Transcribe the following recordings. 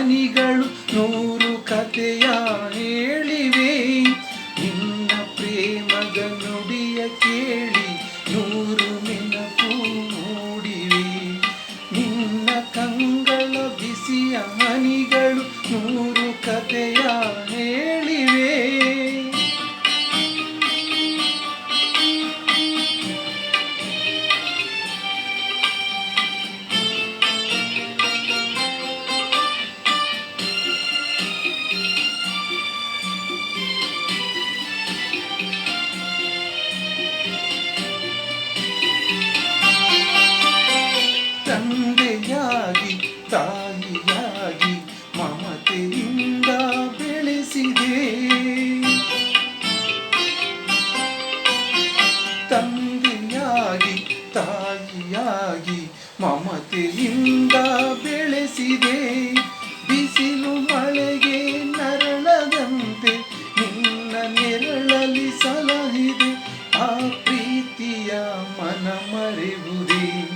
ಹನಿಗಳು ನೂರು ಕಥೆಯ ಹೇಳಿವೆ. ನಿನ್ನ ಪ್ರೇಮದ ನುಡಿಯ ಕೇಳಿ ನೂರು ನೆನಪು ಮೂಡಿವೆ. ನಿನ್ನ ಕಂಗಳ ಬಿಸಿಯ ಹನಿಗಳು ನೂರು ಕಥೆಯ ಹೇಳಿವೆ. ತಂದೆಯಾಗಿ ತಾಯಿಯಾಗಿ ಮಮತೆಯಿಂದ ಬೆಳೆಸಿದೆ. ತಂದೆಯಾಗಿ ತಾಯಿಯಾಗಿ ಮಮತೆಯಿಂದ ಬೆಳೆಸಿದೆ. ಬಿಸಿಲು ಮಳೆಗೆ ನರಳದಂತೆ ನಿನ್ನ ನೆರಳಲಿ ಸಲಹಿದೆ. ಆ ಪ್ರೀತಿಯ ಮನ ಮರೆಯುವುದೇ.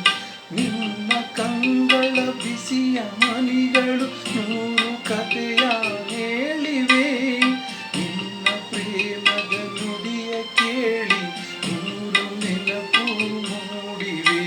ನಿನ್ನ ಕಂಗಳ ಬಿಸಿಯ ಮನಿಗಳು ನೂರು ಕಥೆಯ ಹೇಳಿವೆ. ನಿನ್ನ ಪ್ರೇಮದ ನುಡಿಯ ಕೇಳಿ ನೂರು ನೆನಪು ಮೂಡಿವೆ.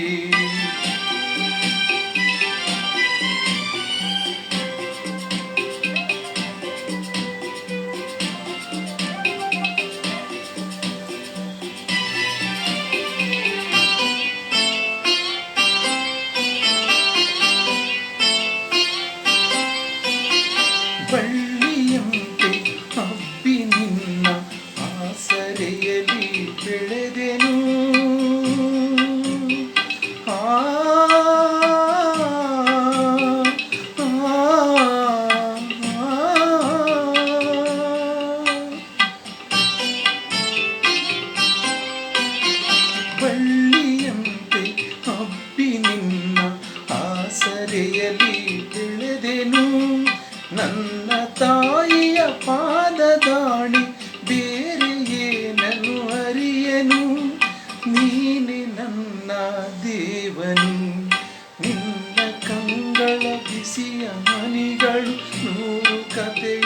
ಬಳ್ಳಿಯಂತೆ ಹಬ್ಬಿ ನಿನ್ನ ಆಸರೆಯಲ್ಲಿ ಬೆಳೆದೆನು. ಆ ಬಳ್ಳಿಯಂತೆ ಹಬ್ಬಿ ನಿನ್ನ ಆಸರೆಯಲ್ಲಿ ಬೆಳೆದೆನು. ನನ್ನ ತಾಯಿಯ ಪಾದದಾಣಿ ಬೇರೆ ಏನನ್ನು ಅರಿಯನು. ನೀನೆ ನನ್ನ ದೇವನು. ನಿನ್ನ ಕಂಗಳ ಬಿಸಿಯ ಹನಿಗಳು ನೂರು ಕಥೆಯ